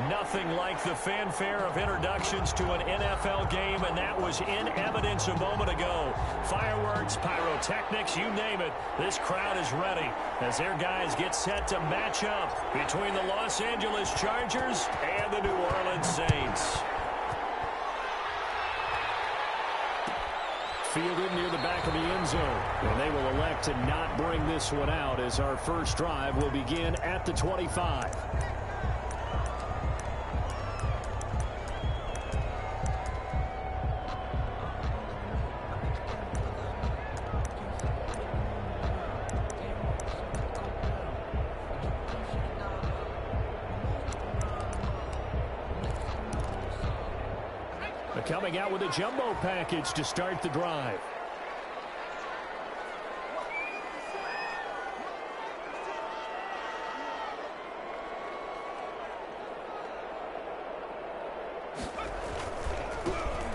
Nothing like the fanfare of introductions to an NFL game, and that was in evidence a moment ago. Fireworks, pyrotechnics, you name it. This crowd is ready as their guys get set to match up between the Los Angeles Chargers and the New Orleans Saints. Fielded near the back of the end zone, and they will elect to not bring this one out as our first drive will begin at the 25. Coming out with a jumbo package to start the drive.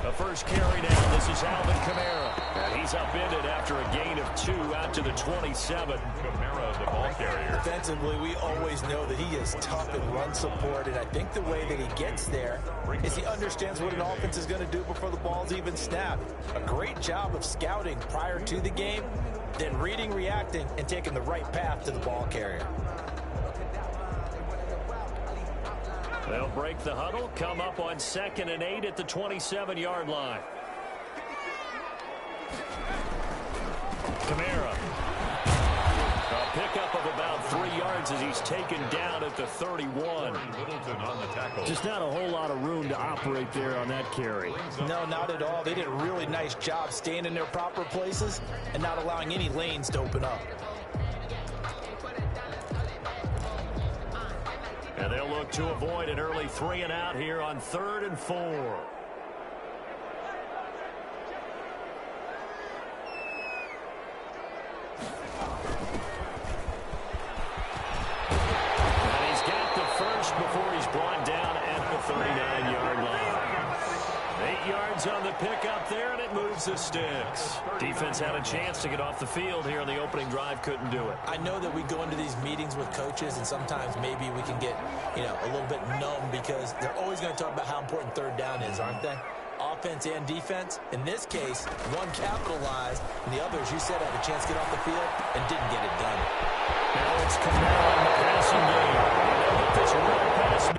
The first carry down. This is Alvin Kamara. And he's upended after a gain of 2 out to the 27. Kamara, the ball carrier. Defensively, we always know that he is tough in run support, and I think the way that he gets there is he understands what an offense is going to do before the ball's even snapped. A great job of scouting prior to the game, then reading, reacting, and taking the right path to the ball carrier. They'll break the huddle, come up on 2nd and 8 at the 27-yard line. Kamara. A pickup of about 3 yards as he's taken down at the 31. Littleton on the tackle. Just not a whole lot of room to operate there on that carry. No, not at all. They did a really nice job staying in their proper places and not allowing any lanes to open up. And they'll look to avoid an early 3 and out here on 3rd and 4. And he's got the first before he's brought down at the 39-yard line. 8 yards on the pickup there, and it moves the sticks. Defense had a chance to get off the field here on the opening drive, couldn't do it. I know that we go into these meetings with coaches, and sometimes maybe we can get, a little bit numb because they're always going to talk about how important 3rd down is, aren't they? Offense and defense. In this case, one capitalized, and the others, you said, had a chance to get off the field and didn't get it done. Now it's Kamara in the passing game. They'll get this one pass.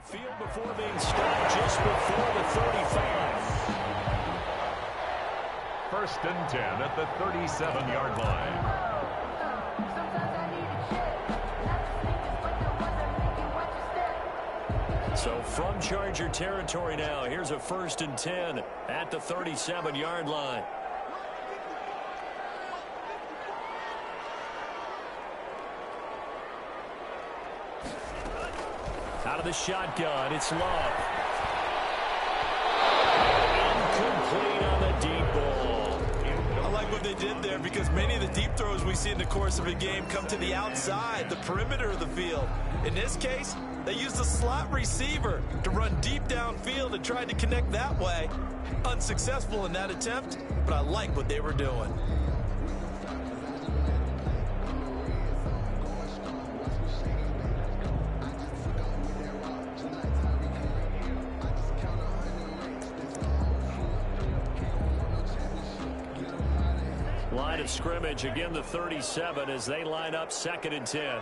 Field before being stopped just before the 35. 1st and 10 at the 37-yard line. So from Charger territory now, here's a 1st and 10 at the 37-yard line. Out of the shotgun, it's Love. Incomplete on the deep ball. I like what they did there because many of the deep throws we see in the course of a game come to the outside, the perimeter of the field. In this case, they used a slot receiver to run deep downfield and tried to connect that way. Unsuccessful in that attempt, but I like what they were doing. Line of scrimmage, again the 37 as they line up 2nd and 10.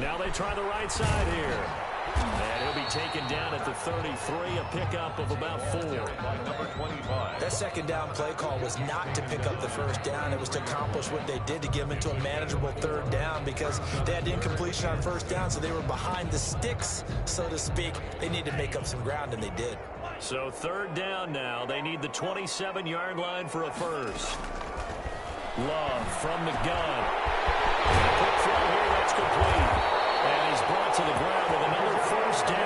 Now they try the right side here. And he'll be taken down at the 33, a pickup of about 4. Number 25. That 2nd down play call was not to pick up the 1st down. It was to accomplish what they did to get them into a manageable 3rd down because they had incompletion on 1st down, so they were behind the sticks, so to speak. They needed to make up some ground, and they did. So 3rd down now. They need the 27-yard line for a first. Love from the gun. Quick throw here, that's complete. And he's brought to the ground with another 1st down.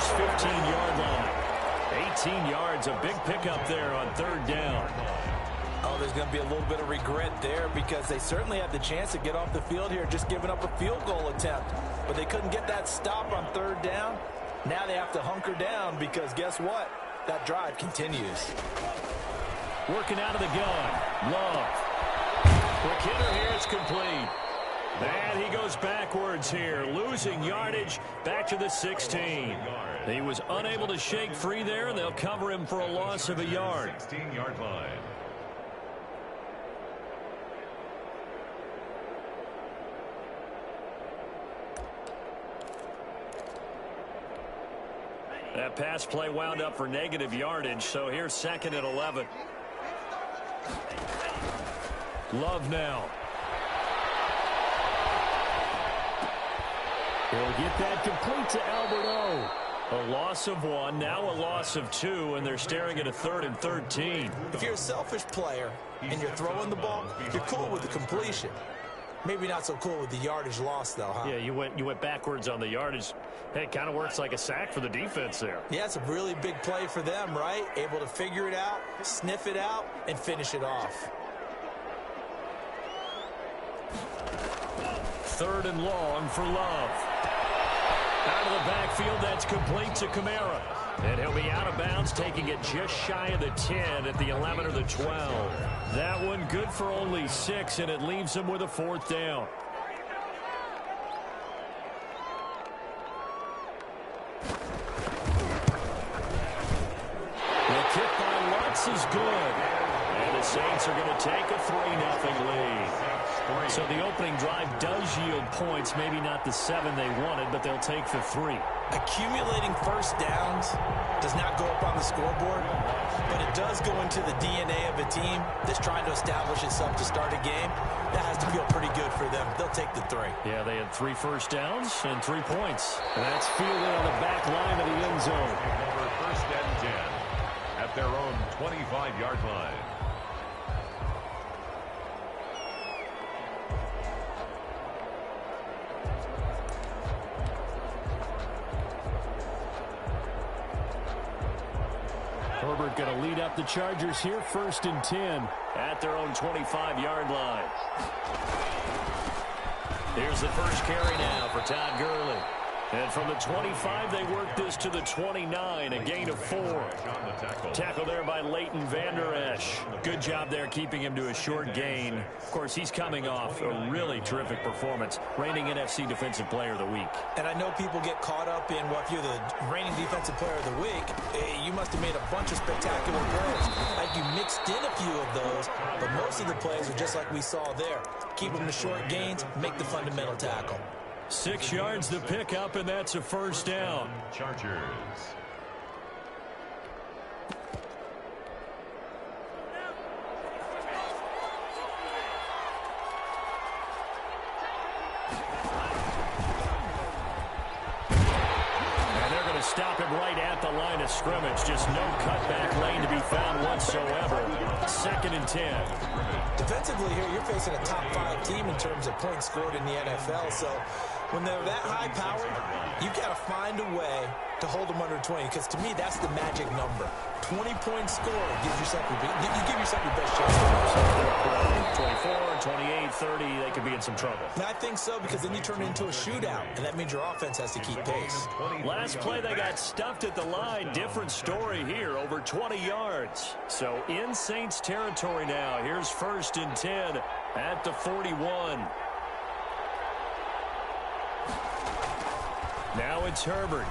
first 15-yard line. 18 yards, a big pickup there on third down. Oh, there's going to be a little bit of regret there because they certainly had the chance to get off the field here, just giving up a field goal attempt. But they couldn't get that stop on third down. Now they have to hunker down because guess what? That drive continues. Working out of the gun. Love. Quick hitter here. It's complete. And he goes backwards here, losing yardage back to the 16. He was unable to shake free there, and they'll cover him for a loss of a yard. 16-yard line. That pass play wound up for negative yardage, so here's second and 11. Love now. He'll get that complete to Alberto. A loss of 1, now a loss of 2, and they're staring at a 3rd and 13. If you're a selfish player and you're throwing the ball, you're cool with the completion. Maybe not so cool with the yardage loss, though, huh? Yeah, you went backwards on the yardage. Hey, it kind of works like a sack for the defense there. Yeah, it's a really big play for them, right? Able to figure it out, sniff it out, and finish it off. 3rd and long for Love. Out of the backfield, that's complete to Kamara. And he'll be out of bounds, taking it just shy of the 10 at the 11 or the 12. That one good for only 6, and it leaves him with a 4th down. The kick by Lutz is good. And the Saints are going to take a 3-0 lead. So the opening drive does yield points, maybe not the 7 they wanted, but they'll take the 3. Accumulating first downs does not go up on the scoreboard, but it does go into the DNA of a team that's trying to establish itself to start a game. That has to feel pretty good for them. They'll take the 3. Yeah, they had 3 first downs and 3 points. And that's fielded on the back line of the end zone. Over 1st and 10 at their own 25-yard line. Herbert going to lead up the Chargers here, 1st and 10 at their own 25-yard line. Here's the first carry now for Todd Gurley. And from the 25, they work this to the 29, a gain of 4. Tackle there by Leighton Vander Esch. Good job there keeping him to a short gain. Of course, he's coming off a really terrific performance, reigning NFC Defensive Player of the Week. And I know people get caught up in, well, if you're the reigning Defensive Player of the Week, you must have made a bunch of spectacular plays. Like you mixed in a few of those, but most of the plays are just like we saw there. Keep them to short gains, make the fundamental tackle. 6 yards to pick up, and that's a 1st down. Chargers. Stop him right at the line of scrimmage. Just no cutback lane to be found whatsoever. 2nd and 10. Defensively here, you're facing a top 5 team in terms of points scored in the NFL. So when they're that high powered, you've got to find a way to hold them under 20. Because to me, that's the magic number. 20-point score gives yourself you give yourself your best chance to win. 24, 28, 30, they could be in some trouble. And I think so, because then you turn it into a shootout, and that means your offense has to keep pace. Last play, they got stuffed at the line. Different story here, over 20 yards. So in Saints territory now. Here's 1st and 10 at the 41. Now it's Herbert.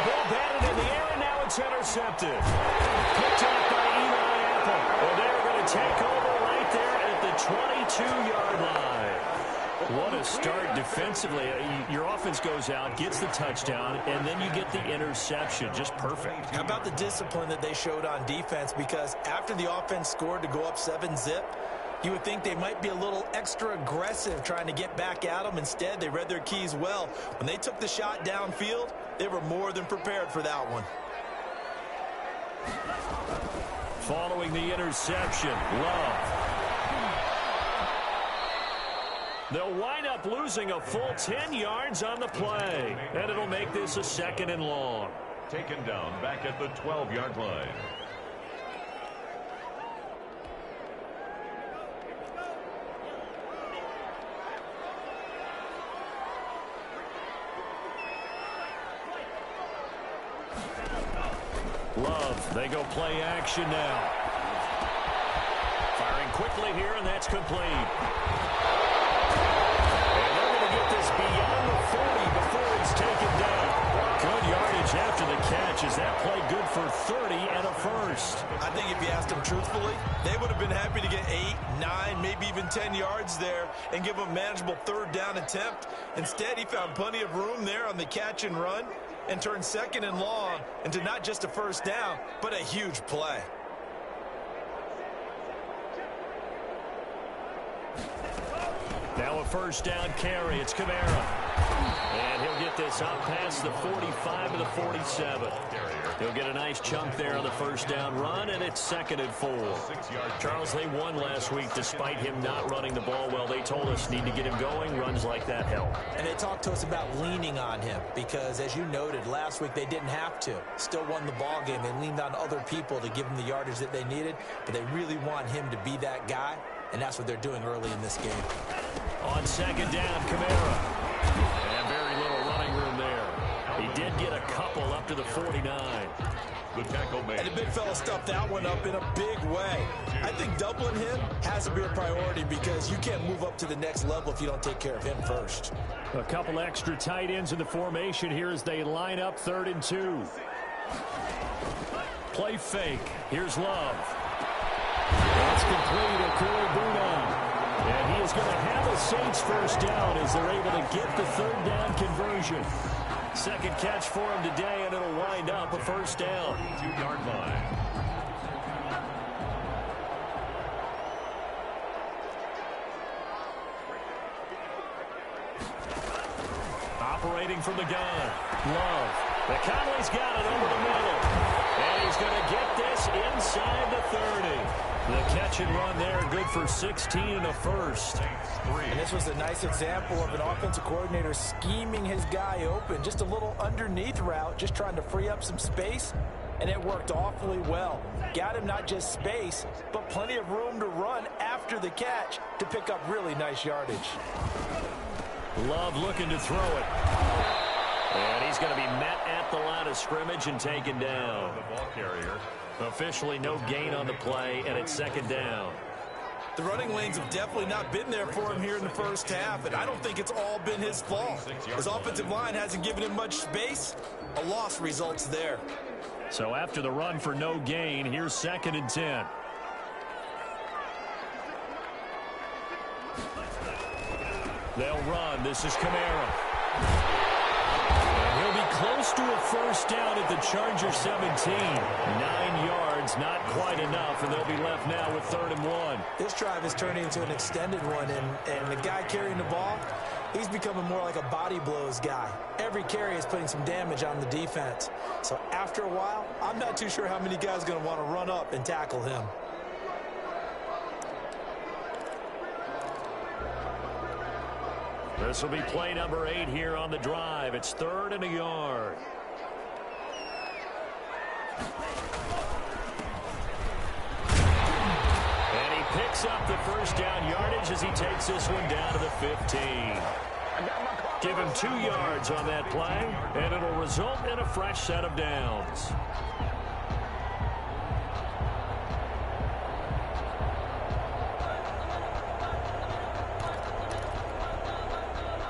Ball batted in the air, and now it's intercepted. Picked up by Eli Apple. Well, they're going to take over right there at the 22-yard line. What a start defensively. Your offense goes out, gets the touchdown, and then you get the interception. Just perfect. How about the discipline that they showed on defense? Because after the offense scored to go up 7-zip, you would think they might be a little extra aggressive trying to get back at them. Instead, they read their keys well. When they took the shot downfield, they were more than prepared for that one. Following the interception, Love. They'll wind up losing a full 10 yards on the play. And it'll make this a 2nd and long. Taken down back at the 12-yard line. Love, they go play action now. Firing quickly here, and that's complete. And they're going to get this beyond the 40 before it's taken down. Good yardage after the catch. Is that play good for 30 and a first? I think if you asked them truthfully, they would have been happy to get 8, 9, maybe even 10 yards there and give them a manageable 3rd down attempt. Instead, he found plenty of room there on the catch and run and turned 2nd and long into not just a first down, but a huge play. Now a first down carry. It's Kamara. And he'll get this out past the 45 to the 47. He'll get a nice chunk there on the first down run, and it's 2nd and 4. Charles, they won last week despite him not running the ball well. They told us need to get him going. Runs like that help. And they talked to us about leaning on him because, as you noted, last week they didn't have to. Still won the ball game. They leaned on other people to give them the yardage that they needed, but they really want him to be that guy, and that's what they're doing early in this game. On 2nd down, Kamara. And very little running room there. He did get a couple up to the 49. The tackle made. And the big fella stuffed that one up in a big way. I think doubling him has to be a priority because you can't move up to the next level if you don't take care of him first. A couple extra tight ends in the formation here as they line up 3rd and 2. Play fake. Here's Love. That's complete to Corey Buna. And he is going to have a Saints first down as they're able to get the 3rd down conversion. 2nd catch for him today, and it'll wind up a first down. 2-yard line. Operating from the gun. Love. McConnelly's got it over the middle. And he's going to get this inside the 30. The catch and run there, good for 16 and a first. And this was a nice example of an offensive coordinator scheming his guy open. Just a little underneath route, just trying to free up some space, and it worked awfully well. Got him not just space, but plenty of room to run after the catch to pick up really nice yardage. Love looking to throw it. And he's going to be met at the line of scrimmage and taken down. The ball carrier. Officially no gain on the play, and it's 2nd down. The running lanes have definitely not been there for him here in the first half, and I don't think it's all been his fault. His offensive line hasn't given him much space. A loss results there. So after the run for no gain, here's 2nd and 10. They'll run. This is Kamara. He'll be close to a first down at the Charger 17. 9 yards, not quite enough, and they'll be left now with 3rd and 1. This drive is turning into an extended one, and the guy carrying the ball, he's becoming more like a body blows guy. Every carry is putting some damage on the defense. So after a while, I'm not too sure how many guys are going to want to run up and tackle him. This will be play number 8 here on the drive. It's 3rd and a yard. And he picks up the first down yardage as he takes this one down to the 15. Give him 2 yards on that play, and it'll result in a fresh set of downs.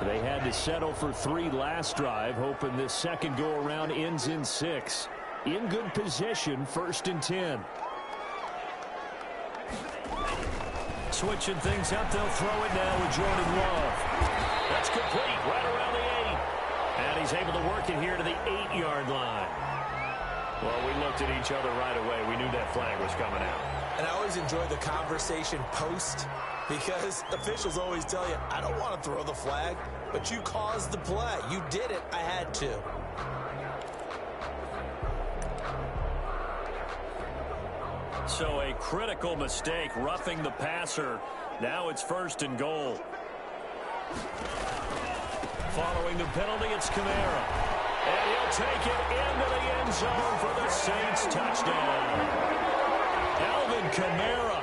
They had to settle for 3 last drive, hoping this second go-around ends in 6. In good position, 1st and 10. Switching things up, they'll throw it now with Jordan Love. That's complete, right around the 8. And he's able to work it here to the 8-yard line. Well, we looked at each other right away. We knew that flag was coming out. And I always enjoy the conversation post, because officials always tell you, I don't want to throw the flag, but you caused the play. You did it. I had to. So a critical mistake, roughing the passer. Now it's 1st and goal. Following the penalty, it's Kamara. And he'll take it into the end zone for the Saints touchdown. Alvin Kamara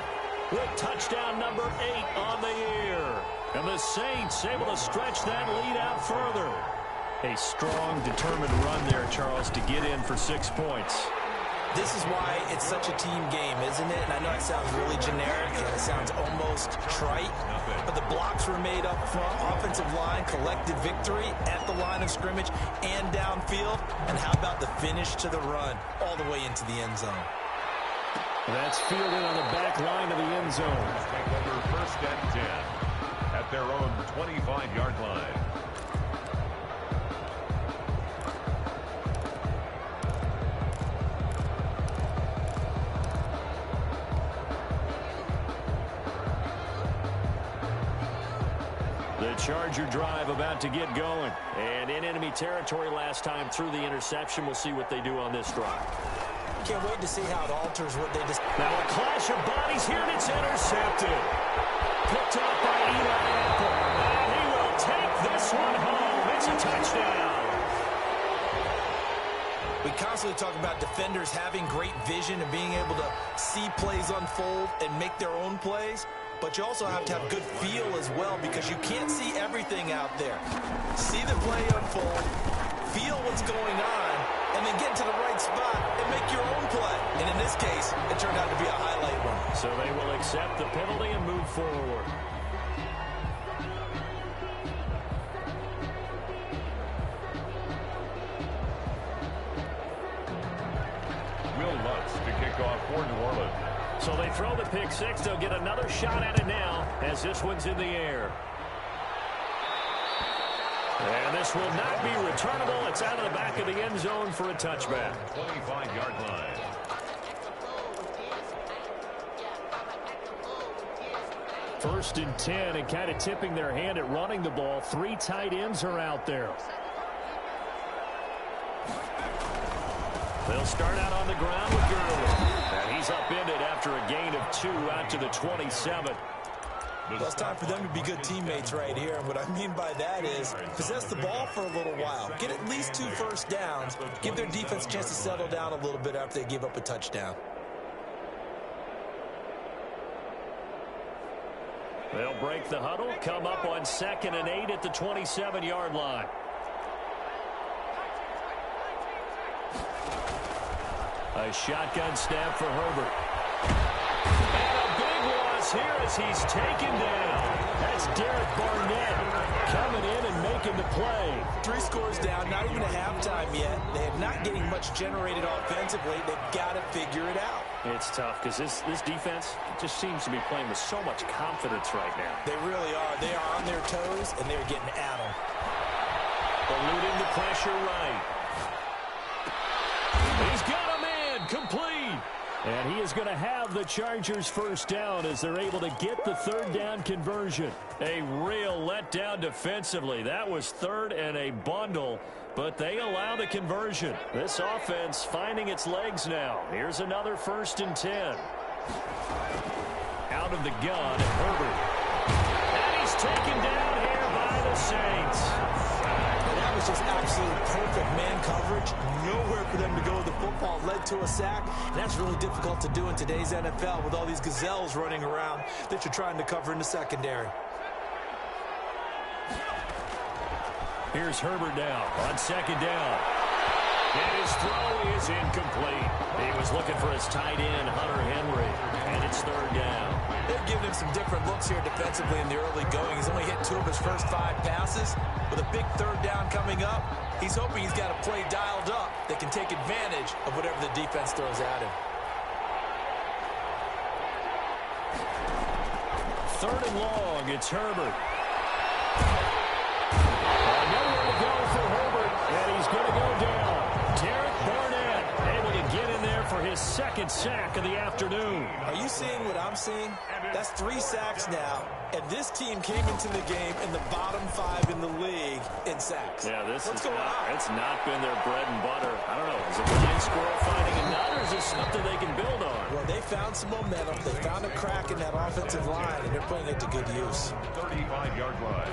with touchdown number 8 on the year. And the Saints able to stretch that lead out further. A strong, determined run there, Charles, to get in for 6 points. This is why it's such a team game, isn't it? And I know it sounds really generic and it sounds almost trite, but the blocks were made up front, offensive line, collective victory at the line of scrimmage and downfield. And how about the finish to the run all the way into the end zone? That's fielded on the back line of the end zone. Take over 1st and 10 at their own 25-yard line. The Charger drive about to get going. And in enemy territory last time through the interception. We'll see what they do on this drive. Can't wait to see how it alters what they just... Now a clash of bodies here, and it's intercepted. Picked up by Eli Apple. And he will take this one home. It's a touchdown. We constantly talk about defenders having great vision and being able to see plays unfold and make their own plays. But you also have to have good feel as well because you can't see everything out there. See the play unfold, feel what's going on, and then get to the right spot and make your own play. And in this case, it turned out to be a highlight one. So they will accept the penalty and move forward. Will Lutz to kick off for New Orleans. So they throw the pick six. They'll get another shot at it now as this one's in the air. And this will not be returnable. It's out of the back of the end zone for a touchback. 25-yard line. First and 10, and kind of tipping their hand at running the ball. 3 tight ends are out there. They'll start out on the ground with Gurley. And he's upended after a gain of 2 out to the 27. Well, it's time for them to be good teammates right here. And what I mean by that is possess the ball for a little while. Get at least 2 first downs. Give their defense a chance to settle down a little bit after they give up a touchdown. They'll break the huddle, come up on 2nd and 8 at the 27-yard line. A shotgun snap for Herbert. And a big loss here as he's taken down. That's Derek Barnett coming in and making the play. 3 scores down, not even a halftime yet. They are not getting much generated offensively. They've got to figure it out. It's tough because this defense just seems to be playing with so much confidence right now. They really are. They are on their toes, and they're getting at them. Eluding the pressure right. He's got a man complete. And he is going to have the Chargers first down as they're able to get the 3rd down conversion. A real letdown defensively. That was 3rd and a bundle, but they allow the conversion. This offense finding its legs now. Here's another 1st and 10. Out of the gun, Herbert. And he's taken down here by the Saints. That was just absolute perfect man coverage. Nowhere for them to go with the football. Led to a sack. And that's really difficult to do in today's NFL with all these gazelles running around that you're trying to cover in the secondary. Here's Herbert now on 2nd down. And his throw is incomplete. He was looking for his tight end, Hunter Henry. And it's 3rd down. They're giving him some different looks here defensively in the early going. He's only hit 2 of his first 5 passes. With a big 3rd down coming up, he's hoping he's got a play dialed up that can take advantage of whatever the defense throws at him. 3rd and long, it's Herbert. Nowhere to go for Herbert, and he's going to go down. Derek Barnett able to get in there for his 2nd sack of the afternoon. Are you seeing what I'm seeing? That's 3 sacks now, and this team came into the game in the bottom 5 in the league in sacks. Yeah, What's going on? It's not been their bread and butter. I don't know. Is it blind squirrel finding a nut, or is this something they can build on? Well, they found some momentum. They found a crack in that offensive line, and they're putting it to good use. 35-yard line.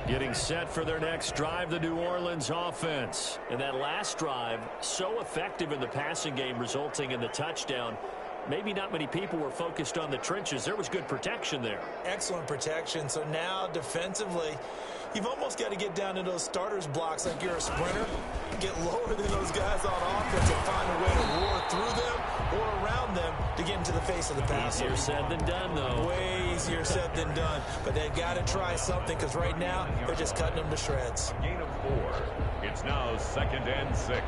Getting set for their next drive, the New Orleans offense. And that last drive, so effective in the passing game, resulting in the touchdown. Maybe not many people were focused on the trenches. There was good protection there. Excellent protection. So now defensively, you've almost got to get down to those starters blocks like you're a sprinter. Get lower than those guys on offense and find a way to roar through them or around them to get into the face of the passer. Easier said than done, though. Way easier said than done. But they've got to try something because right now they're just cutting them to shreds. Gain of 4. It's now 2nd and 6.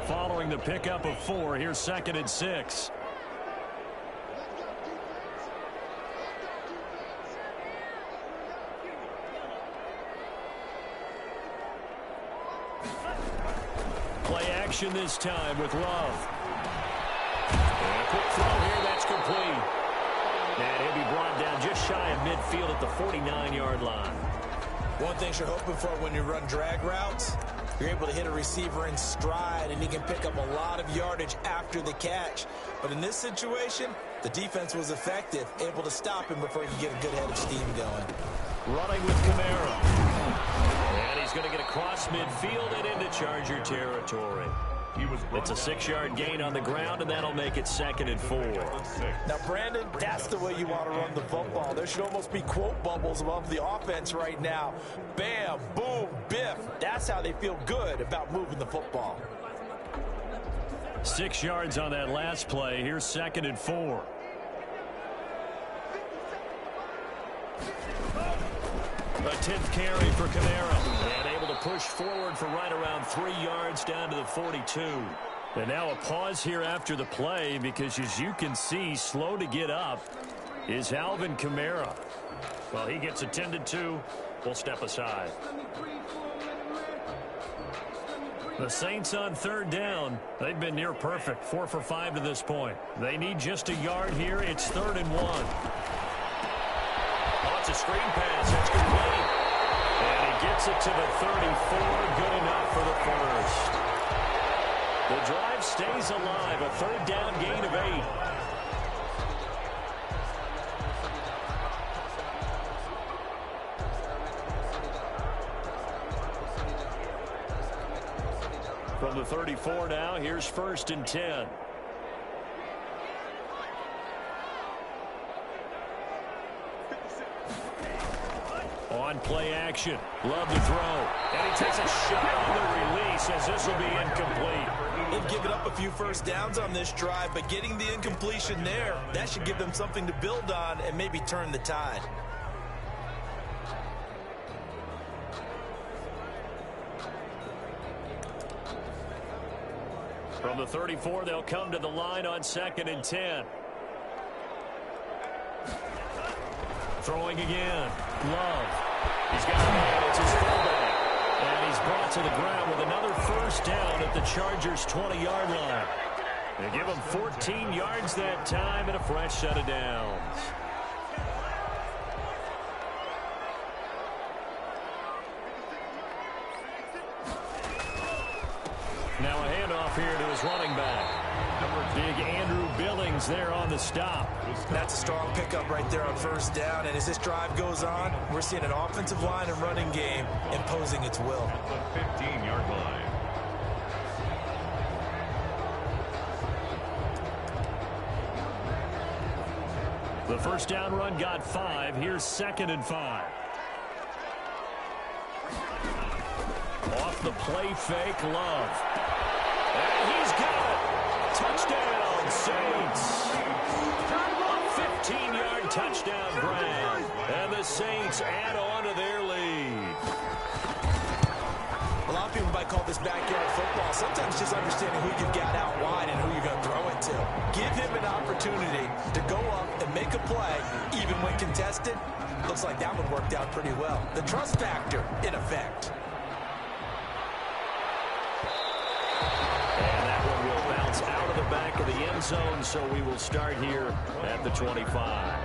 Following the pickup of 4, here's 2nd and 6. Play action this time with Love. And a quick throw here, that's complete. And he'll be brought down just shy of midfield at the 49-yard line. One thing you're hoping for when you run drag routes, you're able to hit a receiver in stride, and he can pick up a lot of yardage after the catch. But in this situation, the defense was effective, able to stop him before he could get a good head of steam going. Running with Kamara. And he's going to get across midfield and into Charger territory. It's a 6-yard gain on the ground, and that'll make it 2nd and 4. Now, Brandon, that's the way you want to run the football. There should almost be quote bubbles above the offense right now. Bam, boom, biff. That's how they feel good about moving the football. 6 yards on that last play. Here's 2nd and 4. A 10th carry for Kamara. And able to push forward for right around 3 yards down to the 42. And now a pause here after the play because, as you can see, slow to get up is Alvin Kamara. Well, he gets attended to. We'll step aside. The Saints on 3rd down. They've been near perfect. 4 for 5 to this point. They need just a yard here. It's 3rd and 1. Oh, it's a screen pass. That's complete. And he gets it to the 34. Good enough for the first. The drive stays alive. A 3rd down gain of 8. From the 34 now, here's 1st and 10. On play action. Love to throw. And he takes a shot on the release as this will be incomplete. They've given up a few first downs on this drive, but getting the incompletion there, that should give them something to build on and maybe turn the tide. From the 34, they'll come to the line on 2nd and 10. Throwing again. Love. He's got a man. It's his fullback. And he's brought to the ground with another first down at the Chargers' 20-yard line. They give him 14 yards that time and a fresh set of downs. Now a handoff here to his running back. Big Andrew Billings there on the stop. That's a strong pickup right there on 1st down. And as this drive goes on, we're seeing an offensive line and running game imposing its will. At the 15-yard line. The first down run got 5. Here's 2nd and 5. Off the play fake, Love. And he's got it. Touchdown, Saints. A 15-yard touchdown grab. And the Saints add on to their lead. A lot of people might call this backyard football. Sometimes just understanding who you've got out wide and who you're going to throw it to. Give him an opportunity to go up and make a play, even when contested. Looks like that one worked out pretty well. The trust factor, in effect. And that one will bounce out of the back of the end zone, so we will start here at the 25.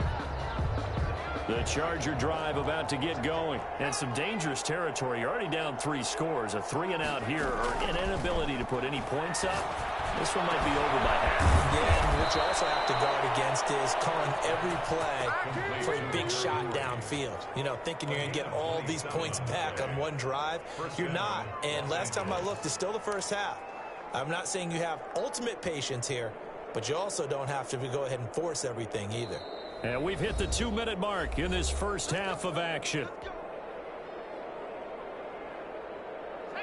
The Charger drive about to get going. And some dangerous territory. You're already down 3 scores. A 3-and-out here, or an inability to put any points up. This one might be over by half. Yeah, and what you also have to guard against is calling every play for a big shot downfield. You know, thinking you're going to get all these points back on one drive. You're not. And last time I looked, it's still the first half. I'm not saying you have ultimate patience here, but you also don't have to go ahead and force everything either. And we've hit the 2-minute mark in this first half of action.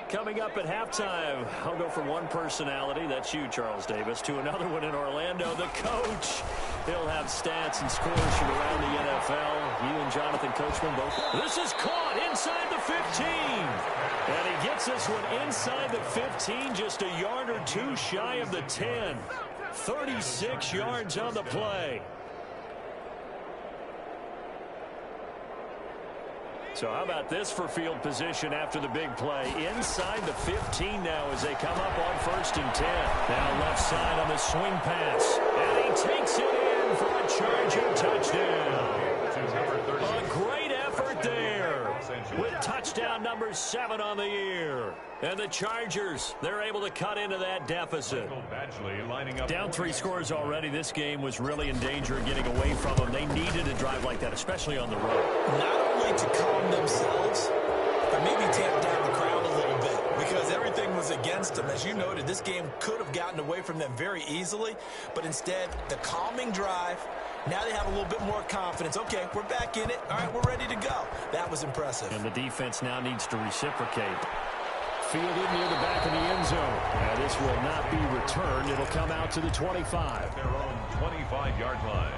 Coming up at halftime, I'll go from one personality, that's you, Charles Davis, to another one in Orlando, the coach. He'll have stats and scores from around the NFL. You and Jonathan Coachman both. This is caught inside the 15. And he gets this one inside the 15, just a yard or two shy of the 10. 36 yards on the play. So how about this for field position after the big play? Inside the 15 now as they come up on 1st and 10. Now left side on the swing pass. And he takes it in for a Charger touchdown. A great effort there with touchdown number 7 on the year. And the Chargers, they're able to cut into that deficit. Down 3 scores already. This game was really in danger of getting away from them. They needed a drive like that, especially on the road. Not only to calm themselves, but maybe tamp down the crowd a little bit because everything was against them. As you noted, this game could have gotten away from them very easily, but instead, the calming drive, now they have a little bit more confidence. Okay, we're back in it. All right, we're ready to go. That was impressive. And the defense now needs to reciprocate. Fielded near the back of the end zone. And this will not be returned. It'll come out to the 25. Their own 25-yard line.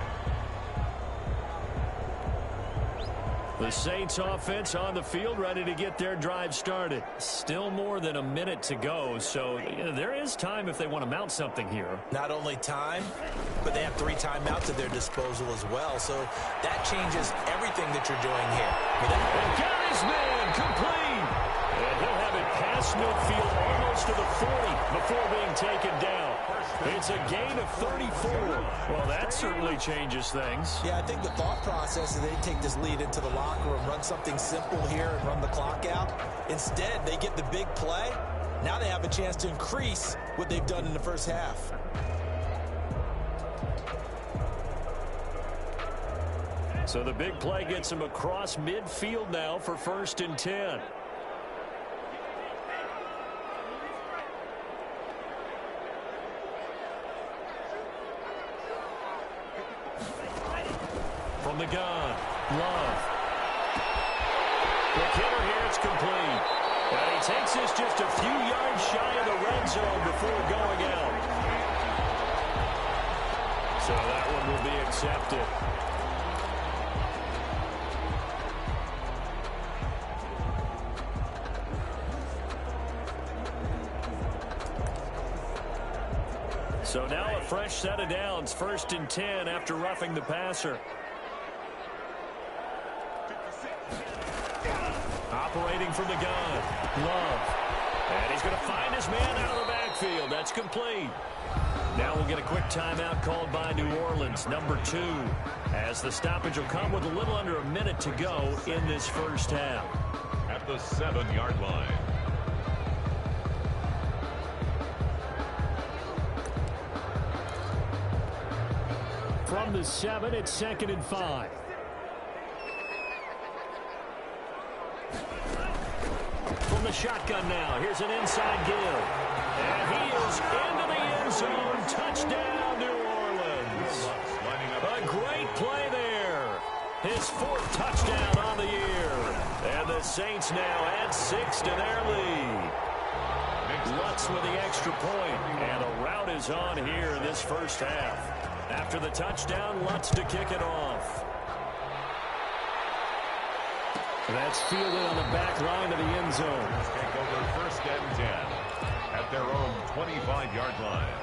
The Saints offense on the field, ready to get their drive started. Still more than a minute to go, so there is time if they want to mount something here. Not only time, but they have 3 timeouts at their disposal as well, so that changes everything that you're doing here. And got his man complete. And he'll have it past midfield almost to the 40 before being taken down. It's a gain of 34. Well, that certainly changes things. Yeah, I think the thought process is they take this lead into the locker room, run something simple here and run the clock out. Instead, they get the big play. Now they have a chance to increase what they've done in the first half. So the big play gets him across midfield now for 1st and 10. From the gun, Love. The killer here, it's complete. And he takes this just a few yards shy of the red zone before going out. So that one will be accepted. So now a fresh set of downs, 1st and 10 after roughing the passer. Operating from the gun, Love. And he's going to find his man out of the backfield. That's complete. Now we'll get a quick timeout called by New Orleans, number 2, as the stoppage will come with a little under a minute to go in this first half. At the 7-yard line. From the 7, it's 2nd and 5. From the shotgun now, here's an inside give. And he is into the end zone. Touchdown, New Orleans. A great play there. His 4th touchdown on the year. And the Saints now add 6 to their lead. Lutz with the extra point. And a rout is on here in this first half. After the touchdown, Lutz to kick it off. That's fielded on the back line of the end zone. Take over 1st and 10 at their own 25-yard line.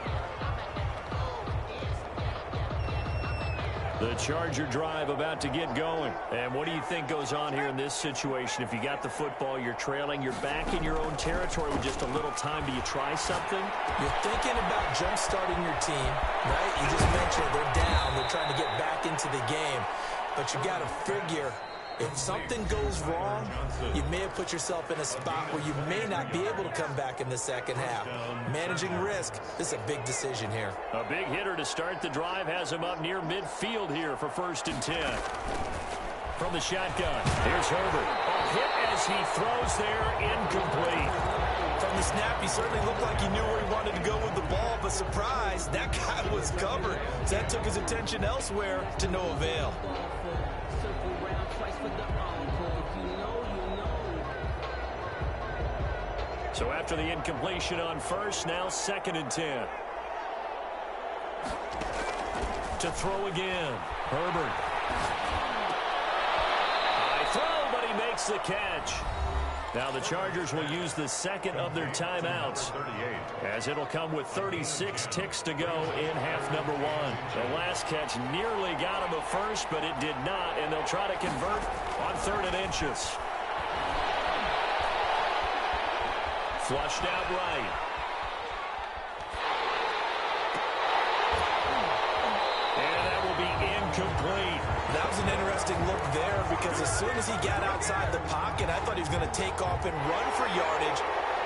The Charger drive about to get going. And what do you think goes on here in this situation? If you got the football, you're trailing, you're back in your own territory with just a little time. Do you try something? You're thinking about jump-starting your team, right? You just mentioned they're down. They're trying to get back into the game. But you got to figure If something goes wrong, you may have put yourself in a spot where you may not be able to come back in the second half. Managing risk, this is a big decision here. A big hitter to start the drive has him up near midfield here for 1st and 10. From the shotgun, here's Herbert. A hit as he throws there, incomplete. From the snap, he certainly looked like he knew where he wanted to go with the ball, but surprise, that guy was covered. So that took his attention elsewhere to no avail. So after the incompletion on 1st, now 2nd and 10. To throw again, Herbert. High throw, but he makes the catch. Now the Chargers will use the second of their timeouts, as it'll come with 36 ticks to go in half number 1. The last catch nearly got him a first, but it did not, and they'll try to convert on 3rd and inches. Flushed out right. And that will be incomplete. That was an interesting look there, because as soon as he got outside the pocket, I thought he was going to take off and run for yardage.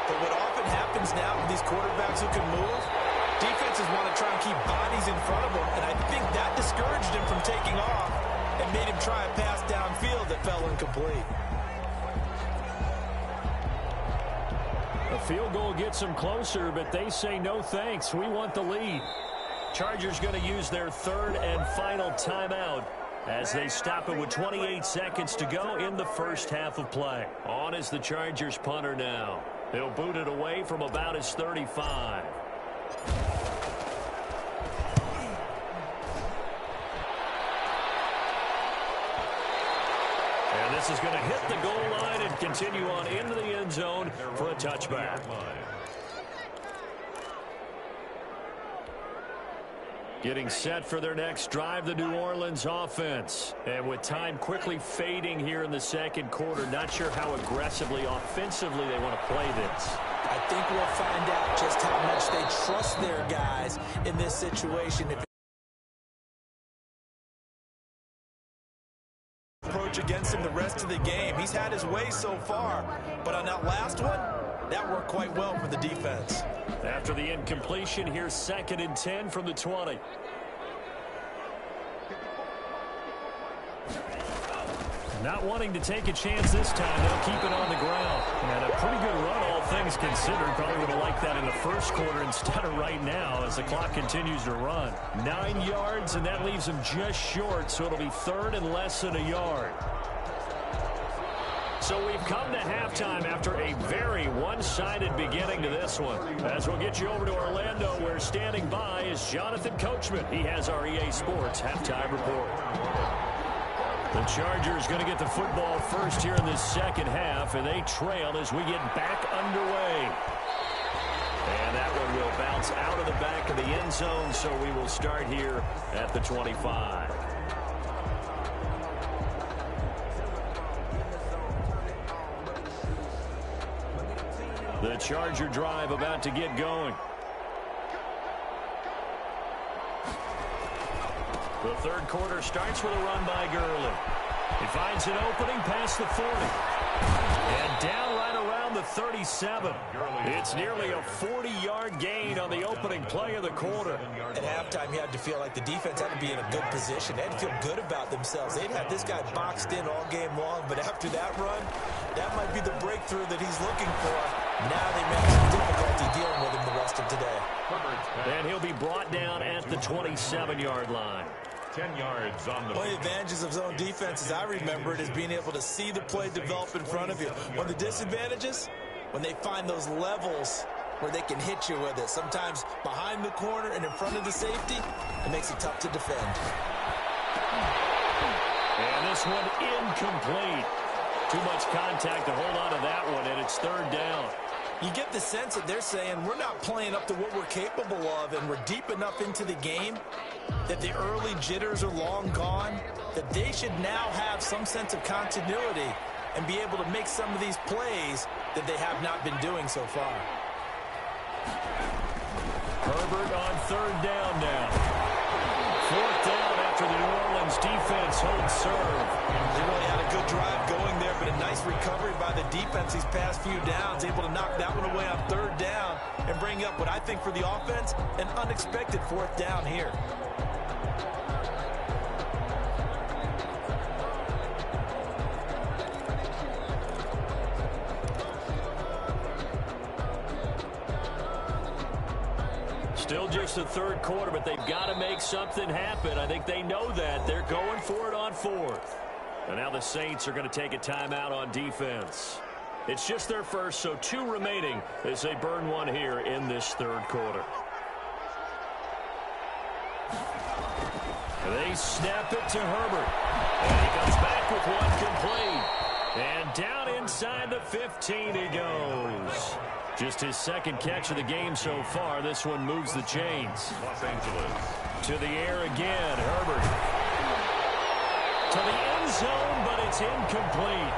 But what often happens now with these quarterbacks who can move, defenses want to try and keep bodies in front of them, and I think that discouraged him from taking off and made him try a pass downfield that fell incomplete. A field goal gets them closer, but they say no thanks. We want the lead. Chargers going to use their 3rd and final timeout as they stop it with 28 seconds to go in the first half of play. On is the Chargers punter now. He'll boot it away from about his 35. And this is going to hit the goal line and continue on into the end zone for a touchback. Getting set for their next drive, the New Orleans offense. And with time quickly fading here in the second quarter, not sure how aggressively, offensively they want to play this. I think we'll find out just how much they trust their guys in this situation. Approach against him the rest of the game. He's had his way so far, but on that last one, that worked quite well for the defense. After the incompletion, here's 2nd and 10 from the 20. Not wanting to take a chance this time, they'll keep it on the ground. And a pretty good run, all things considered. Probably would have liked that in the first quarter instead of right now as the clock continues to run. 9 yards, and that leaves them just short, so it'll be 3rd and less than a yard. So we've come to halftime after a very one-sided beginning to this one. As we'll get you over to Orlando, where standing by is Jonathan Coachman. He has our EA Sports halftime report. The Chargers going to get the football first here in this second half, and they trail as we get back underway. And that one will bounce out of the back of the end zone, so we will start here at the 25. The Charger drive about to get going. The third quarter starts with a run by Gurley. He finds an opening past the 40. And down right around the 37. It's nearly a 40-yard gain on the opening play of the quarter. At halftime, you had to feel like the defense had to be in a good position. They had to feel good about themselves. They'd had this guy boxed in all game long, but after that run, that might be the breakthrough that he's looking for. Now they may have some difficulty dealing with him the rest of today. And he'll be brought down at the 27-yard line. 10 yards on the... One of the advantages of zone defense, as I remember it, is being able to see the play develop in front of you. One of the disadvantages, when they find those levels where they can hit you with it. Sometimes behind the corner and in front of the safety, it makes it tough to defend. And this one incomplete. Too much contact to hold on to that one, and it's 3rd down. You get the sense that they're saying we're not playing up to what we're capable of, and we're deep enough into the game that the early jitters are long gone, that they should now have some sense of continuity and be able to make some of these plays that they have not been doing so far. Herbert on 3rd down now. 4th down after the New Orleans defense holds serve. They really had a good good drive going there, but a nice recovery by the defense these past few downs, able to knock that one away on third down and bring up what I think for the offense, an unexpected fourth down here. Still just the third quarter, but they've got to make something happen. I think they know that. They're going for it on fourth. And now the Saints are going to take a timeout on defense. It's just their first, so 2 remaining as they burn one here in this third quarter. They snap it to Herbert. And he comes back with one complete. And down inside the 15 he goes. Just his second catch of the game so far. This one moves the chains. Los Angeles. To the air again, Herbert. To the end zone, but it's incomplete.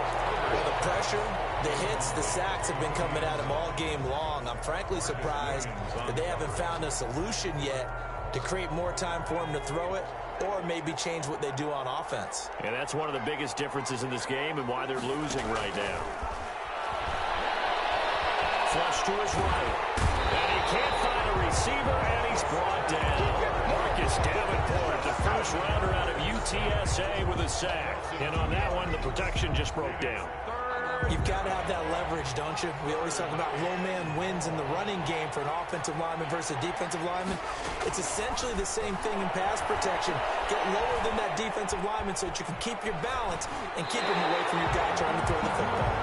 Well, the pressure, the hits, the sacks have been coming at him all game long. I'm frankly surprised that they haven't found a solution yet to create more time for him to throw it or maybe change what they do on offense. And that's one of the biggest differences in this game and why they're losing right now. Flush to his right. And he can't find a receiver, and he's brought down. Marcus Davenport, the first rounder out of UTSA with a sack. And on that one, the protection just broke down. You've got to have that leverage, don't you? We always talk about low man wins in the running game for an offensive lineman versus a defensive lineman. It's essentially the same thing in pass protection. Get lower than that defensive lineman so that you can keep your balance and keep him away from your guy trying to throw the football.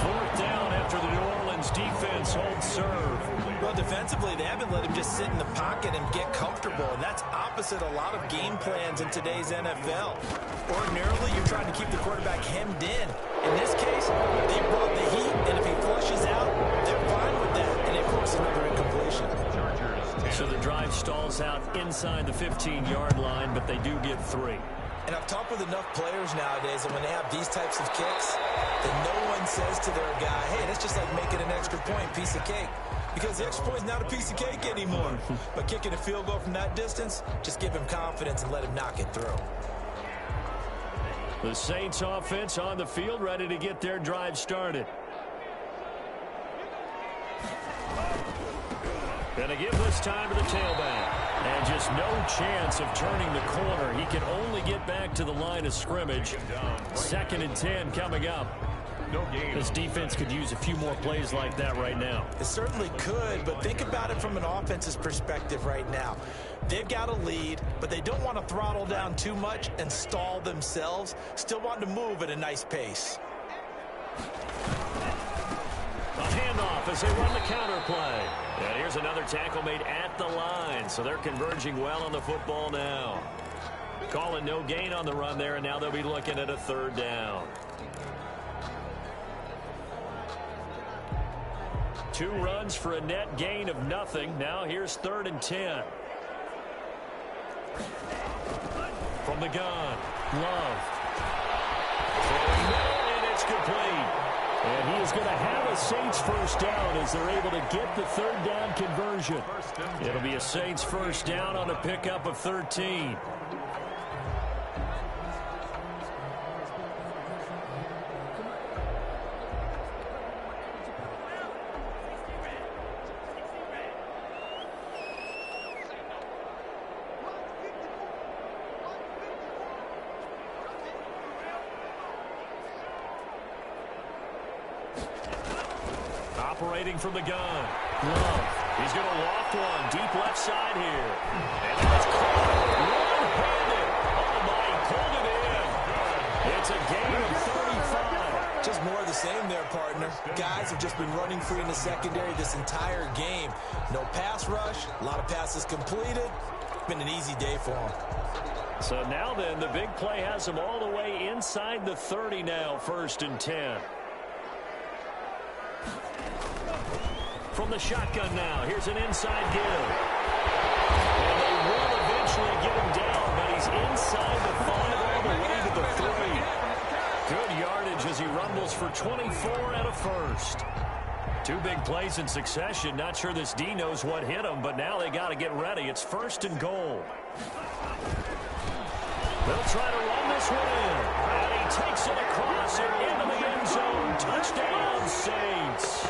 Fourth down after the New Orleans defense holds serve. Well, defensively, they haven't let him just sit in the pocket and get comfortable, and that's opposite a lot of game plans in today's NFL. Ordinarily, you're trying to keep the quarterback hemmed in. In this case, they brought the heat, and if he flushes out, they're fine with that. And, of course, another incompletion. So the drive stalls out inside the 15-yard line, but they do get 3. And I've talked with enough players nowadays that when they have these types of kicks, that no one says to their guy, hey, that's just like making an extra point, piece of cake. Because the extra point is not a piece of cake anymore. But kicking a field goal from that distance, just give him confidence and let him knock it through. The Saints offense on the field, ready to get their drive started. Gonna give this time to the tailback. And just no chance of turning the corner. He can only get back to the line of scrimmage. 2nd and 10 coming up. This defense could use a few more plays like that right now. It certainly could, but think about it from an offense's perspective right now. They've got a lead, but they don't want to throttle down too much and stall themselves. Still want to move at a nice pace. A handoff as they run the counter play. And here's another tackle made at the line, so they're converging well on the football now. Calling no gain on the run there, and now they'll be looking at a 3rd down. 2 runs for a net gain of nothing. Now here's 3rd and 10. From the gun, Love. Throwing middle, and it's complete. And he is going to have a Saints first down as they're able to get the 3rd down conversion. It'll be a Saints first down on a pickup of 13. Operating from the gun. Love. He's going to loft one deep left side here. And that's caught one-handed. Oh, my, he pulled it in. It's a gain of 35. Just more of the same there, partner. Guys have just been running free in the secondary this entire game. No pass rush, a lot of passes completed. Been an easy day for them. So now then, the big play has them all the way inside the 30 now, 1st and 10. From the shotgun now, here's an inside give. And they will eventually get him down, but he's inside the 5 all the way to the 3. Good yardage as he rumbles for 24 and a first. 2 big plays in succession. Not sure this D knows what hit him, but now they got to get ready. It's 1st and goal. They'll try to run this one in. And he takes it across and into the end zone. Touchdown, Saints.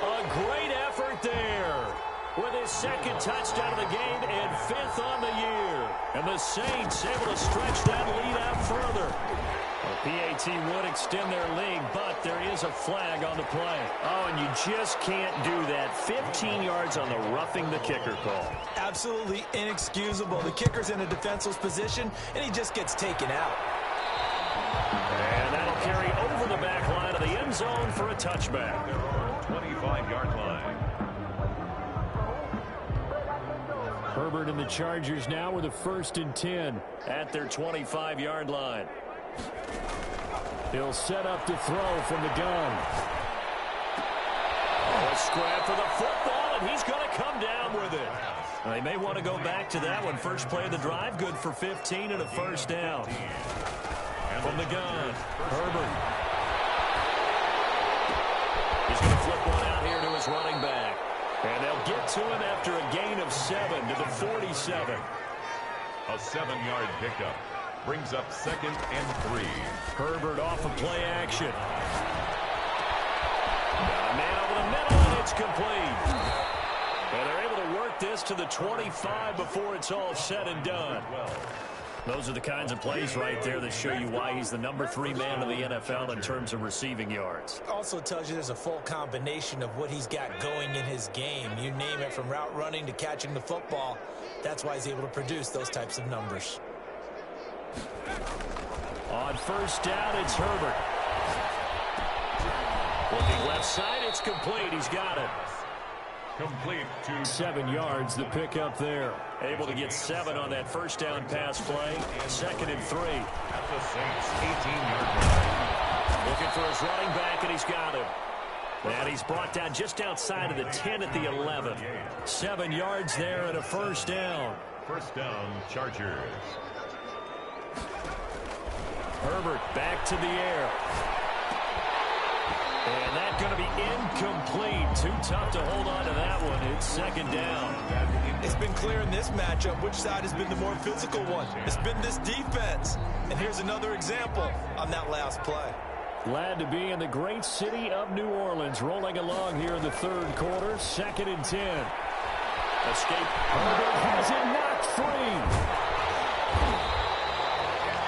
A great effort there with his second touchdown of the game and 5th on the year. And the Saints able to stretch that lead out further. Well, PAT would extend their lead, but there is a flag on the play. Oh, and you just can't do that. 15 yards on the roughing the kicker call. Absolutely inexcusable. The kicker's in a defenseless position, and he just gets taken out. And that'll carry over the back line of the end zone for a touchback. They're on 25-yard line. Herbert and the Chargers now with a 1st and 10 at their 25-yard line. He'll set up to throw from the gun. A scrap for the football, and he's going to come down with it. They may want to go back to that one. First play of the drive, good for 15 and a 1st down. From the gun, Herbert. He's going to flip one out here to his running back. And they'll get to him after a gain of 7 to the 47. A 7-yard pickup brings up 2nd and 3. Herbert off of play action. Got a man over the middle, and it's complete. And they're able to work this to the 25 before it's all said and done. Those are the kinds of plays right there that show you why he's the number 3 man in the NFL in terms of receiving yards. Also tells you there's a full combination of what he's got going in his game. You name it, from route running to catching the football. That's why he's able to produce those types of numbers. On 1st down, it's Herbert. Looking left side, it's complete. He's got it. Complete to 7 yards, the pickup there. Able to get 7 on that 1st down pass play. 2nd and 3. at the Saints' 18-yard line. Looking for his running back, and he's got him. And he's brought down just outside of the 10 at the 11. 7 yards there and a 1st down. 1st down, Chargers. Herbert back to the air. And that's going to be incomplete. Too tough to hold on to that one. It's 2nd down. It's been clear in this matchup which side has been the more physical one. It's been this defense. And here's another example on that last play. Glad to be in the great city of New Orleans, rolling along here in the 3rd quarter. 2nd and 10. Escape. Herbert has it knocked free.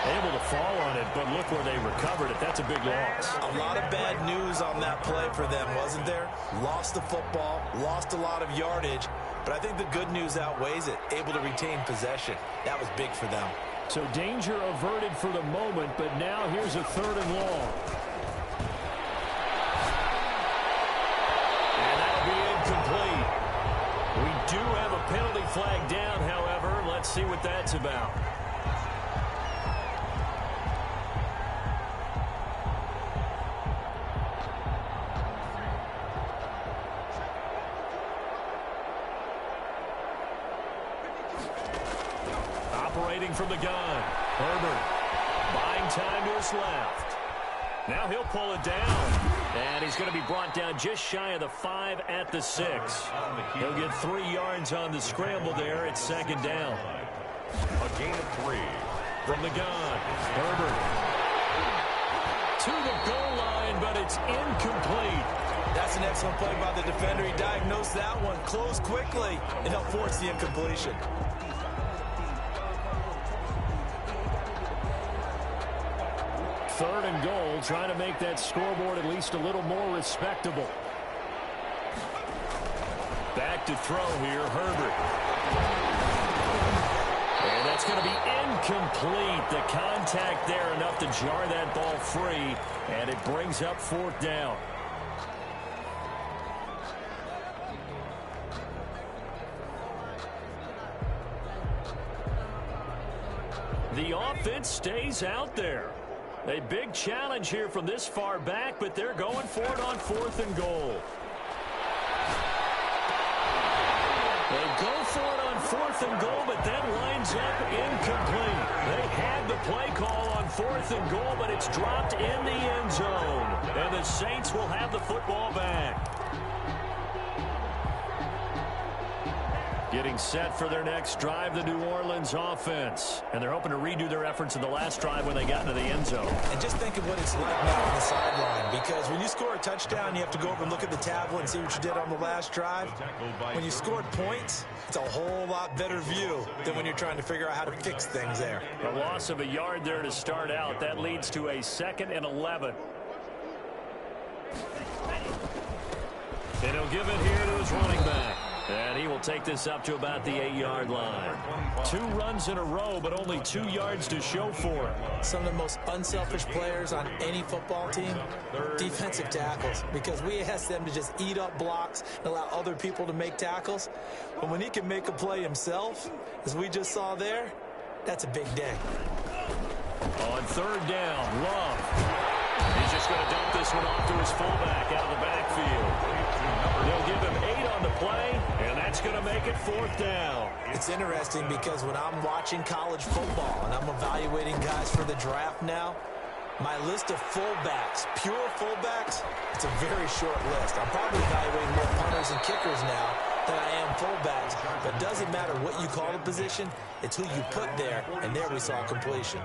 Able to fall on it, but look where they recovered it. That's a big loss. A lot of bad news on that play for them, wasn't there? Lost the football, lost a lot of yardage, but I think the good news outweighs it. Able to retain possession. That was big for them. So danger averted for the moment, but now here's a 3rd and long. And that'll be incomplete. We do have a penalty flag down, however. Let's see what that's about. Operating from the gun. Herbert buying time to his left. Now he'll pull it down. And he's going to be brought down just shy of the 5 at the 6. He'll get 3 yards on the scramble there. It's 2nd down. A gain of 3. From the gun. Herbert to the goal line, but it's incomplete. That's an excellent play by the defender. He diagnosed that one, closed quickly, and helped force the incompletion. Third and goal, trying to make that scoreboard at least a little more respectable. Back to throw here, Herbert. And that's going to be incomplete. The contact there enough to jar that ball free, and it brings up 4th down. The offense stays out there. A big challenge here from this far back, but they're going for it on 4th and goal. They go for it on 4th and goal, but that winds up incomplete. They had the play call on 4th and goal, but it's dropped in the end zone. And the Saints will have the football back. Getting set for their next drive, the New Orleans offense. And they're hoping to redo their efforts in the last drive when they got into the end zone. And just think of what it's like now on the sideline, because when you score a touchdown, you have to go over and look at the tablet and see what you did on the last drive. When you scored points, it's a whole lot better view than when you're trying to figure out how to fix things there. A loss of a yard there to start out. That leads to a 2nd and 11. And he'll give it here to his running back. And he will take this up to about the 8-yard line. 2 runs in a row, but only 2 yards to show for it. Some of the most unselfish players on any football team, defensive tackles, because we ask them to just eat up blocks and allow other people to make tackles. But when he can make a play himself, as we just saw there, that's a big day. On 3rd down, Love. He's just going to dump this one off to his fullback out of the backfield. They'll give him 8 on the play, and that's going to make it 4th down. It's interesting because when I'm watching college football and I'm evaluating guys for the draft now, my list of fullbacks, pure fullbacks, it's a very short list. I'm probably evaluating more punters and kickers now than I am fullbacks. But it doesn't matter what you call the position, it's who you put there, and there we saw completion.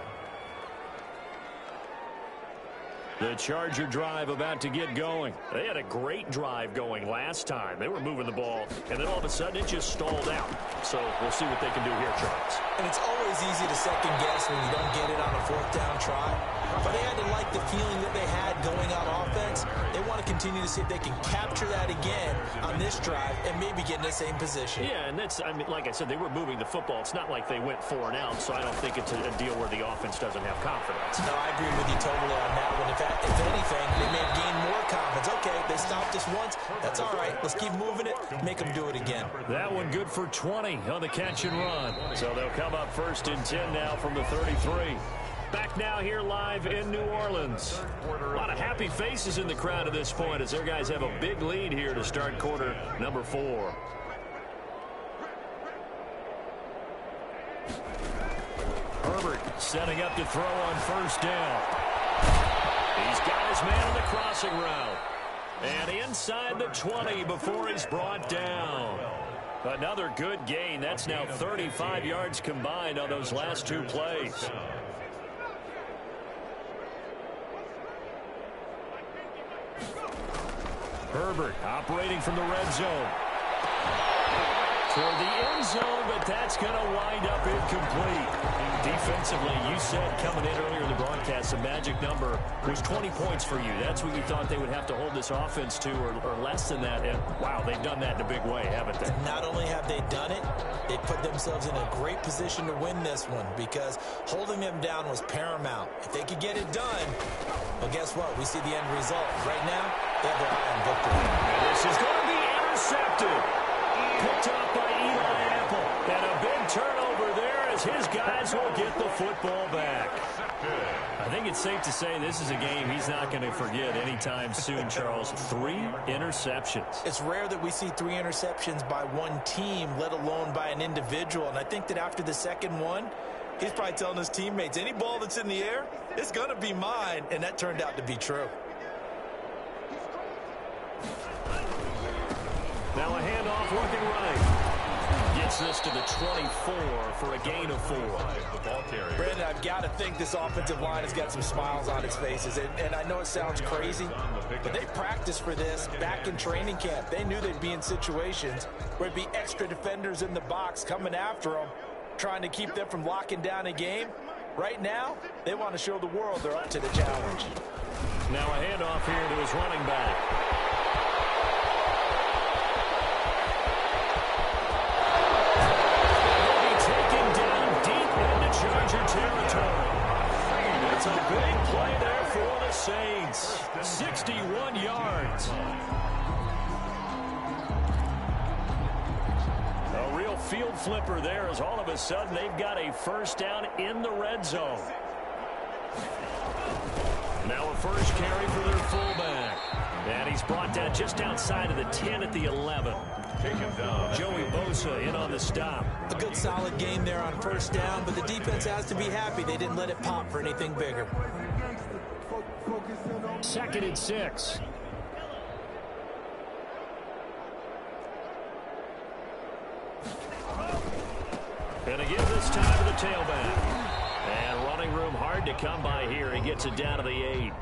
The Charger drive about to get going. They had a great drive going last time. They were moving the ball, and then all of a sudden it just stalled out. So we'll see what they can do here, Charles. And it's always easy to second guess when you don't get it on a 4th down try. But they had to like the feeling that they had going on offense. They want to continue to see if they can capture that again on this drive and maybe get in the same position. Yeah, and that's, I mean, like I said, they were moving the football. It's not like they went 4 and out, so I don't think it's a deal where the offense doesn't have confidence. No, I agree with you totally on that one. In fact, if anything, they may have gained more confidence. Okay, they stopped us once. That's all right. Let's keep moving it. Make them do it again. That one good for 20 on the catch and run. So they'll come up 1st and 10 now from the 33. Back now here live in New Orleans. A lot of happy faces in the crowd at this point as their guys have a big lead here to start quarter number 4. Herbert setting up to throw on 1st down. He's got his man on the crossing route. And inside the 20 before he's brought down. Another good gain. That's now 35 yards combined on those last 2 plays. Herbert operating from the red zone. For the end zone, but that's going to wind up incomplete. Defensively, you said coming in earlier in the broadcast, the magic number was 20 points for you. That's what you thought they would have to hold this offense to, or less than that. And, wow, they've done that in a big way, haven't they? Not only have they done it, they put themselves in a great position to win this one because holding them down was paramount. If they could get it done, well, guess what? We see the end result. Right now, they have their eye on victory. And this is going to be intercepted. Picked up by Eli Apple. And a big turnover there as his guys will get the football back. I think it's safe to say this is a game he's not going to forget anytime soon, Charles. 3 interceptions. It's rare that we see 3 interceptions by one team, let alone by an individual. And I think that after the second one, he's probably telling his teammates, any ball that's in the air, it's going to be mine. And that turned out to be true. Now a handoff looking right. Gets this to the 24 for a gain of 4. Brandon, I've got to think this offensive line has got some smiles on its faces. And I know it sounds crazy, but they practiced for this back in training camp. They knew they'd be in situations where it'd be extra defenders in the box coming after them, trying to keep them from locking down a game. Right now, they want to show the world they're up to the challenge. Now a handoff here to his running back. Charger territory. It's a big play there for the Saints. 61 yards. A real field flipper there as all of a sudden they've got a 1st down in the red zone. Now a first carry for their fullback. And he's brought down just outside of the 10 at the 11. Joey Bosa in on the stop. A good solid game there on 1st down, but the defense has to be happy they didn't let it pop for anything bigger. 2nd and 6. And again this time to the tailback. And running room hard to come by here. He gets it down to the 8.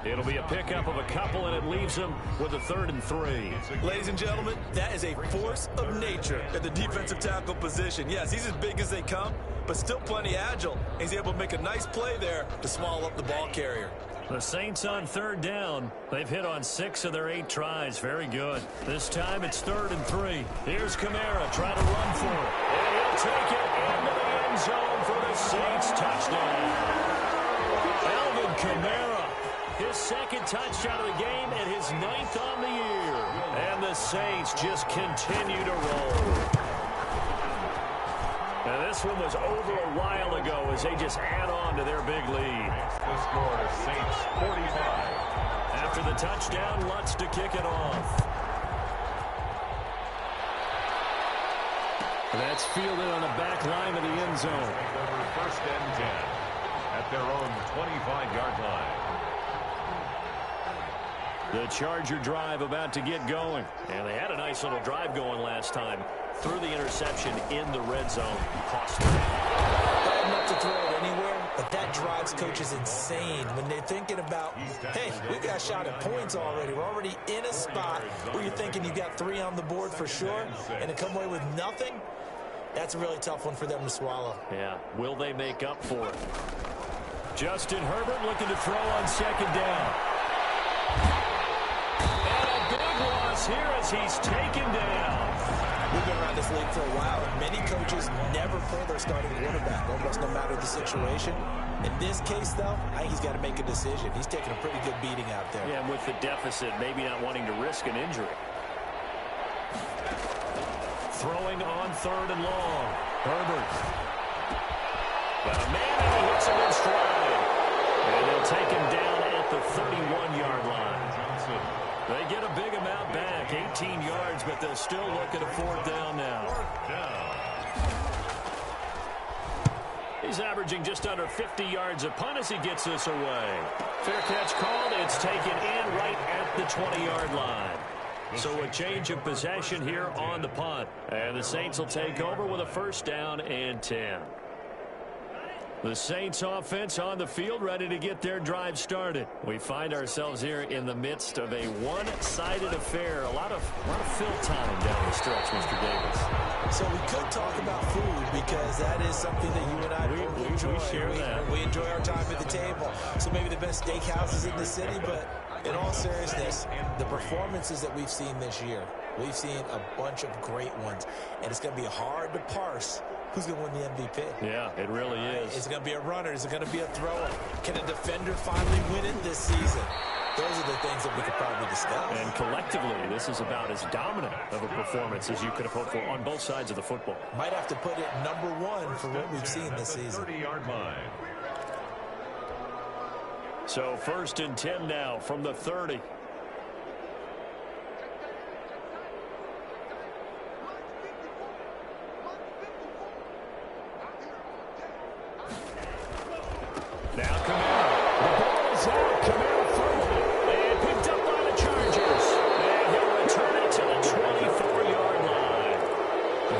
It'll be a pickup of a couple, and it leaves him with a 3rd and 3. Ladies and gentlemen, that is a force of nature at the defensive tackle position. Yes, he's as big as they come, but still plenty agile. He's able to make a nice play there to swallow up the ball carrier. The Saints on 3rd down. They've hit on 6 of their 8 tries. Very good. This time it's 3rd and 3. Here's Kamara trying to run for it. And he'll take it into the end zone for the Saints touchdown. Alvin Kamara, his 2nd touchdown of the game and his 9th on the year. And the Saints just continue to roll. Now this one was over a while ago as they just add on to their big lead. The score is Saints 45. After the touchdown, Lutz to kick it off. That's fielded on the back line of the end zone. Over 1st and 10 at their own 25-yard line. The Charger drive about to get going. And they had a nice little drive going last time. Threw the interception in the red zone. Cost them. Bad enough to throw it anywhere, but that drives coaches insane when they're thinking about, hey, we got shot at points already. We're already in a spot where you're thinking you got 3 on the board for sure, and to come away with nothing, that's a really tough one for them to swallow. Yeah, will they make up for it? Justin Herbert looking to throw on 2nd down. And a big loss here as he's taken down. We've been around this league for a while, and many coaches never pull their starting quarterback, almost no matter the situation. In this case, though, I think he's got to make a decision. He's taking a pretty good beating out there. Yeah, and with the deficit, maybe not wanting to risk an injury. Throwing on 3rd and long. Herbert. Got a man, and he hits him in stride. And they'll take him down at the 31-yard line. They get a big amount back, 18 yards, but they'll still look at a 4th down now. He's averaging just under 50 yards a punt as he gets this away. Fair catch called. It's taken in right at the 20-yard line. So a change of possession here on the punt. And the Saints will take over with a 1st down and 10. The Saints offense on the field ready to get their drive started. We find ourselves here in the midst of a one-sided affair. A lot of fill time down the stretch, Mr. Davis. So we could talk about food because that is something that you and I both enjoy. We share that. We enjoy our time at the table. So maybe the best steakhouses in the city, but in all seriousness, the performances that we've seen this year, we've seen a bunch of great ones, and it's going to be hard to parse who's going to win the MVP. Yeah, it really is. Is it going to be a runner? Is it going to be a thrower? Can a defender finally win it this season? Those are the things that we could probably discuss. And collectively, this is about as dominant of a performance as you could have hoped for on both sides of the football. Might have to put it number 1 for what we've seen this season. 30-yard line. So 1st and 10 now from the 30. Now Kamara. The ball is out. Kamara fumbled it. And picked up by the Chargers. And he'll return it to the 24-yard line.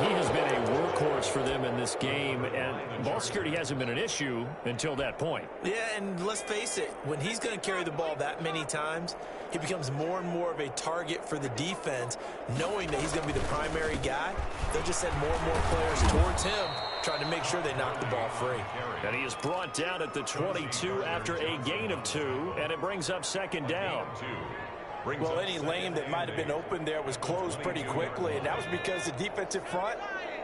He has been a workhorse for them in this game, and ball security hasn't been an issue until that point. Yeah, and let's face it, when he's going to carry the ball that many times, he becomes more and more of a target for the defense, knowing that he's going to be the primary guy. They'll just send more and more players towards him, trying to make sure they knock the ball free. And he is brought down at the 22 after a gain of 2, and it brings up 2nd down. Well, any lane that might have been open there was closed pretty quickly, and that was because the defensive front,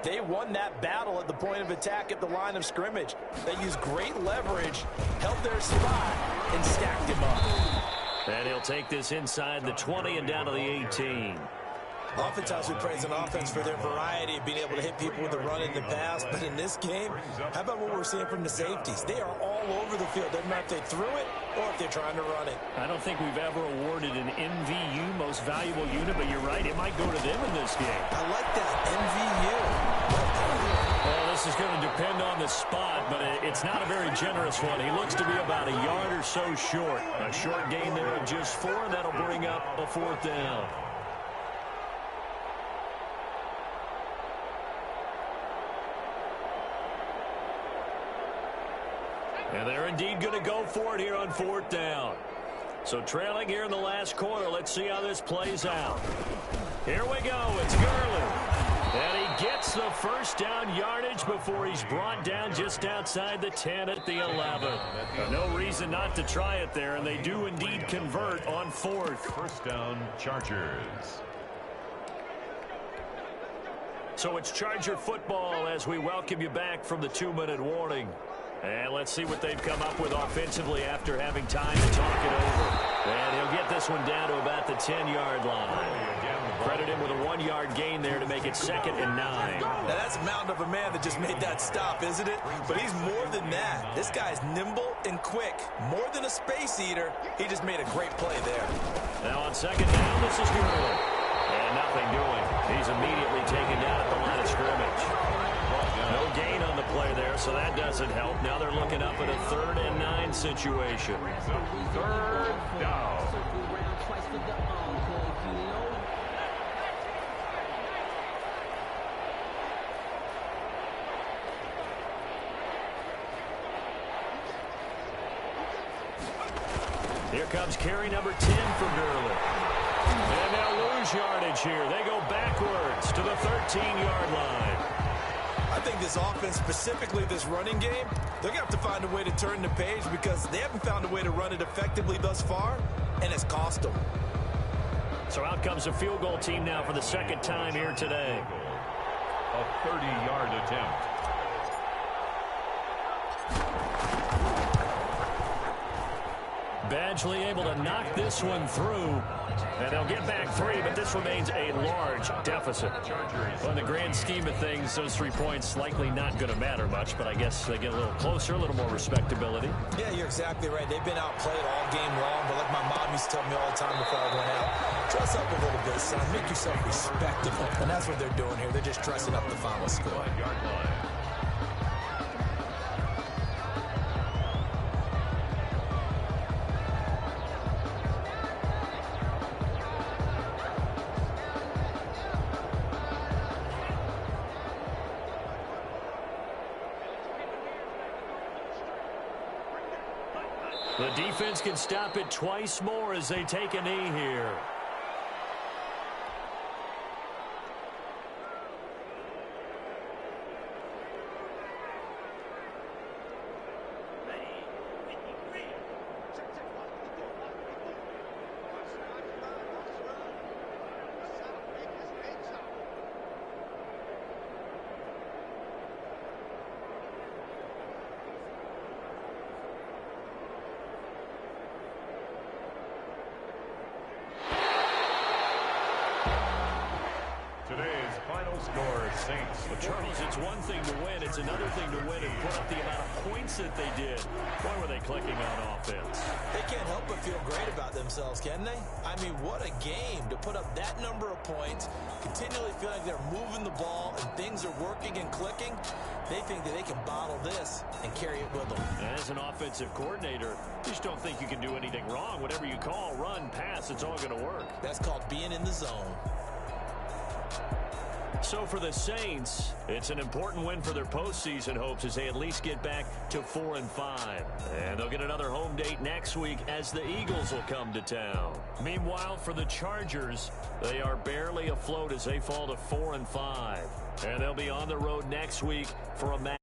they won that battle at the point of attack at the line of scrimmage. They used great leverage, held their spot, and stacked him up. And he'll take this inside the 20 and down to the 18. Oftentimes we praise an offense for their variety of being able to hit people with the run in the pass, but in this game, how about what we're seeing from the safeties? They are all over the field. Doesn't matter if they threw it or if they're trying to run it. I don't think we've ever awarded an MVU, most valuable unit, but you're right, it might go to them in this game. I like that, MVU. Well, this is going to depend on the spot, but it's not a very generous one. He looks to be about a yard or so short. A short gain there of just 4, and that'll bring up a 4th down. And they're indeed going to go for it here on 4th down. So trailing here in the last quarter. Let's see how this plays out. Here we go. It's Gurley. And he gets the first down yardage before he's brought down just outside the 10 at the 11. No reason not to try it there, and they do indeed convert on 4th. First down, Chargers. So it's Charger football as we welcome you back from the 2-minute warning. And let's see what they've come up with offensively after having time to talk it over. And he'll get this one down to about the 10-yard line. Credit him with a 1-yard gain there to make it 2nd and 9. Now that's a mountain of a man that just made that stop, isn't it? But he's more than that. This guy's nimble and quick. More than a space eater. He just made a great play there. Now on 2nd down, this is Gurley. And nothing doing. He's immediately taken down at the line of scrimmage. No gain on the play there, so that doesn't help. Now they're looking up at a 3rd and 9 situation. 3rd down. Here comes carry number 10 for Gurley. And they'll lose yardage here. They go backwards to the 13-yard line. I think this offense, specifically this running game, they're going to have to find a way to turn the page because they haven't found a way to run it effectively thus far, and it's cost them. So out comes a field goal team now for the 2nd time here today. A 30-yard attempt. Badgley able to knock this one through. And they'll get back 3, but this remains a large deficit. Well, in the grand scheme of things, those 3 points likely not going to matter much, but I guess they get a little closer, a little more respectability. Yeah, you're exactly right. They've been outplayed all game long, but like my mom used to tell me all the time before I went out, dress up a little bit, son. Make yourself respectable. And that's what they're doing here. They're just dressing up the final score. 5-yard line. The defense can stop it twice more as they take a knee here. Today's final score, Saints. But Charles, it's one thing to win. It's another thing to win and put up the amount of points that they did. Boy, were they clicking on offense. They can't help but feel great about themselves, can they? I mean, what a game to put up that number of points, continually feeling they're moving the ball and things are working and clicking. They think that they can bottle this and carry it with them. As an offensive coordinator, you just don't think you can do anything wrong. Whatever you call, run, pass, it's all going to work. That's called being in the zone. So for the Saints, it's an important win for their postseason hopes as they at least get back to 4-5. And they'll get another home date next week as the Eagles will come to town. Meanwhile, for the Chargers, they are barely afloat as they fall to 4-5. And they'll be on the road next week for a match.